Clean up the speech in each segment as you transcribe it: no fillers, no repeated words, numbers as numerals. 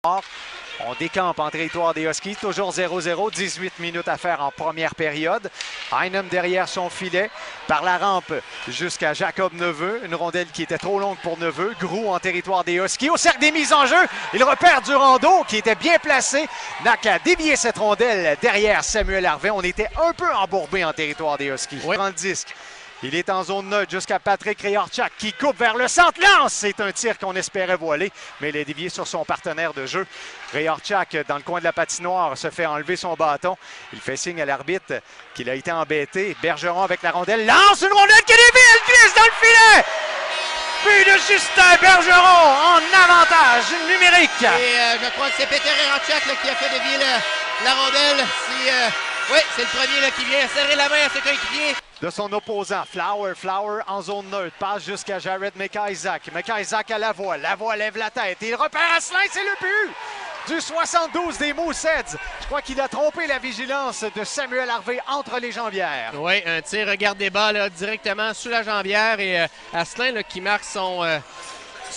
On décampe en territoire des Huskies, toujours 0-0, 18 minutes à faire en première période. Heinem derrière son filet, par la rampe jusqu'à Jacob Neveu. Une rondelle qui était trop longue pour Neveu. Groulx en territoire des Huskies. Au cercle des mises en jeu, il repère Durando qui était bien placé. N'a qu'à dévier cette rondelle derrière Samuel Harvey. On était un peu embourbé en territoire des Huskies. Oui. Prend le disque. Il est en zone neutre jusqu'à Patrick Réorchak qui coupe vers le centre. Lance! C'est un tir qu'on espérait voiler, mais il est dévié sur son partenaire de jeu. Réorchak, dans le coin de la patinoire, se fait enlever son bâton. Il fait signe à l'arbitre qu'il a été embêté. Bergeron avec la rondelle lance une rondelle qui dévie, elle glisse dans le filet! But de Justin Bergeron en avantage numérique. Et je crois que c'est Peter Réorchak qui a fait dévier la rondelle. Oui, c'est le premier là, qui vient serrer la main à ses coéquipiers. De son opposant, Flower en zone neutre, passe jusqu'à Jared McIsaac. McIsaac à Lavoie lève la tête et il repère Asselin, c'est le but du 72 des Mooseheads. Je crois qu'il a trompé la vigilance de Samuel Harvey entre les jambières. Oui, un tir regarde des bas là, directement sous la jambière et Asselin là, qui marque son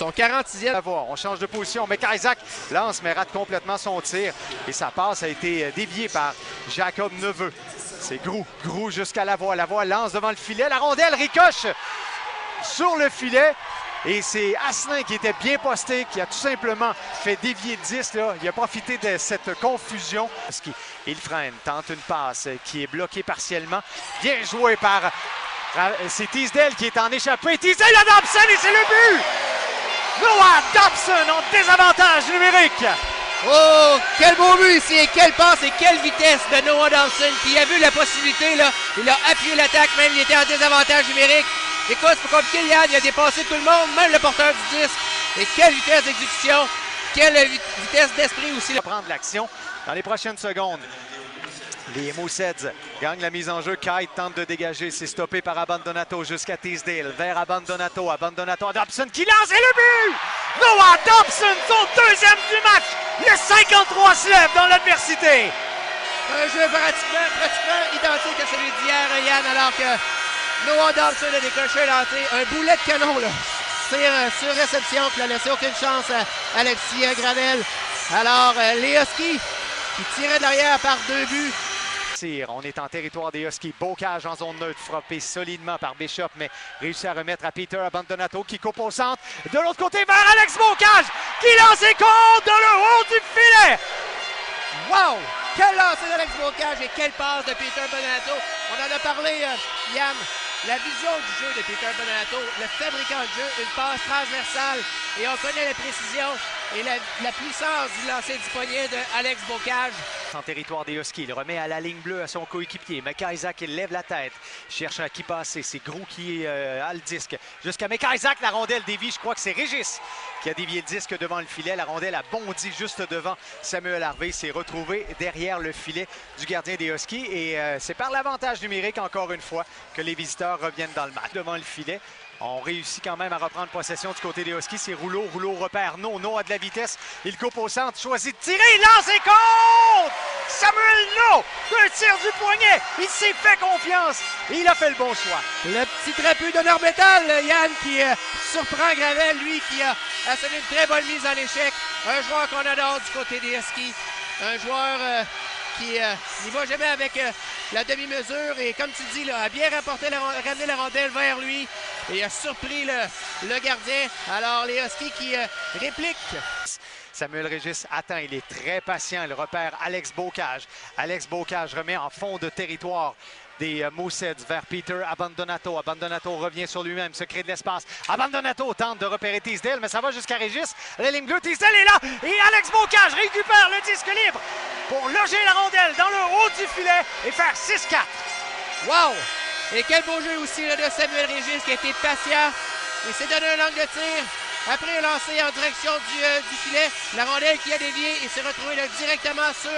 46e. On change de position. McIsaac lance mais rate complètement son tir et sa passe a été déviée par Jacob Neveu. C'est Groulx jusqu'à Lavoie lance devant le filet. La rondelle ricoche sur le filet. Et c'est Asselin qui était bien posté, qui a tout simplement fait dévier le disque. Là. Il a profité de cette confusion. Il freine, tente une passe qui est bloquée partiellement. Bien joué par... C'est Teasdale qui est en échappée. Teasdale à Dobson et c'est le but! Noah Dobson en désavantage numérique. Oh, quel beau but ici et quelle passe et quelle vitesse de Noah Dobson qui a vu la possibilité, là. Il a appuyé l'attaque, même il était en désavantage numérique. Écoute, c'est pas compliqué, Yann, il a dépassé tout le monde, même le porteur du disque. Et quelle vitesse d'exécution, quelle vitesse d'esprit aussi. Prendre l'action dans les prochaines secondes. Les Mooseheads gagnent la mise en jeu. Kite tente de dégager. C'est stoppé par Abandonato jusqu'à Teasdale. Vers Abandonato. Abandonato à Dobson qui lance et le but! Noah Dobson, son deuxième du match. Le 53 se lève dans l'adversité. Un jeu pratiquement identique à celui d'hier, Yann, alors que Noah Dobson a décroché un boulet de canon. Là. Sur réception qui n'a laissé aucune chance à Alexis Gravel. Alors, les Huskies qui tiraient de l'arrière par 2 buts. On est en territoire des Huskies. Bocage en zone neutre, frappé solidement par Bishop, mais réussit à remettre à Peter Abandonato qui coupe au centre. De l'autre côté, vers Alex Bocage qui lance et compte dans le haut du filet. Wow! Quel lancer d'Alex Bocage et quelle passe de Peter Abandonato. On en a parlé, Yann. La vision du jeu de Peter Abandonato, le fabricant de jeu, une passe transversale. Et on connaît la précision et la puissance du lancer du poignet de Alex Bocage. En territoire des Huskies, il remet à la ligne bleue à son coéquipier. McIsaac, il lève la tête, cherche à qui passer. C'est Groulx qui a le disque. Jusqu'à McIsaac, la rondelle dévie. Je crois que c'est Régis qui a dévié le disque devant le filet. La rondelle a bondi juste devant Samuel Harvey. S'est retrouvé derrière le filet du gardien des Huskies. Et c'est par l'avantage numérique, encore une fois, que les visiteurs reviennent dans le match. Devant le filet, on réussit quand même à reprendre possession du côté des Huskies. C'est Rouleau repère. No a de la vitesse. Il coupe au centre, choisit de tirer. Il lance et compte! Samuel No! Un tir du poignet. Il s'est fait confiance. Et il a fait le bon choix. Le petit trapu de Normétal, Yann, qui surprend Gravel, lui, qui a assommé une très bonne mise en échec. Un joueur qu'on adore du côté des Huskies. Un joueur qui n'y va jamais avec la demi-mesure et comme tu dis, là, a bien ramené la rondelle vers lui et a surpris le gardien. Alors les Huskies qui répliquent. Samuel Régis attend, il est très patient, il repère Alex Bocage. Alex Bocage remet en fond de territoire des Mooseheads vers Peter Abandonato. Abandonato revient sur lui-même, se crée de l'espace. Abandonato tente de repérer Teasdale, mais ça va jusqu'à Régis. La ligne bleue, Teasdale est là et Alex Bocage récupère le disque libre pour loger la rondelle dans le haut du filet et faire 6-4. Wow! Et quel beau jeu aussi là, de Samuel Régis qui a été patient et s'est donné un angle de tir. Après, il a lancé en direction du filet. La rondelle qui a dévié et s'est retrouvée là, directement sur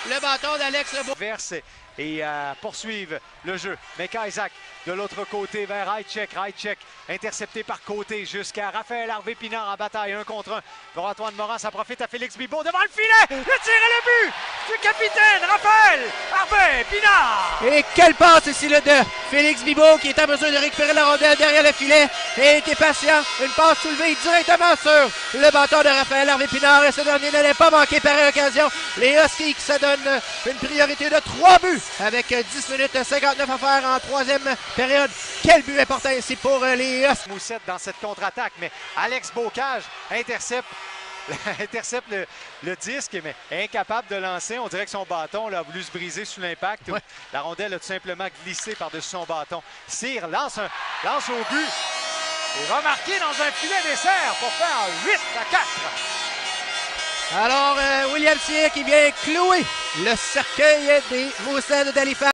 le bâton d'Alex Lebo. Verse et poursuivent le jeu. Meka Isaac de l'autre côté vers Rajcek. Rajcek intercepté par côté jusqu'à Raphaël Harvey-Pinard en bataille 1 contre 1. Pour Antoine Morin, ça profite à Félix Bibeau devant le filet. Le tir et le but du capitaine Raphaël Harvey-Pinard. Et quelle passe ici là, de Félix Bibeau qui est en mesure de récupérer la rondelle derrière le filet et était patient. Une passe soulevée directement sur le bâton de Raphaël Harvey-Pinard et ce dernier n'allait pas manquer par occasion. Les Huskies qui se donnent une priorité de 3 buts avec 10 minutes 59 à faire en troisième période. Quel but important ici pour les Huskies. Moussette dans cette contre-attaque, mais Alex Bocage intercepte le disque, mais incapable de lancer. On dirait que son bâton là, a voulu se briser sous l'impact. Ouais. La rondelle a tout simplement glissé par-dessus son bâton. Cyr lance au but et va marquer dans un filet dessert pour faire 8-4. Alors, William Cyr qui vient clouer le cercueil des Moussets d'Halifax.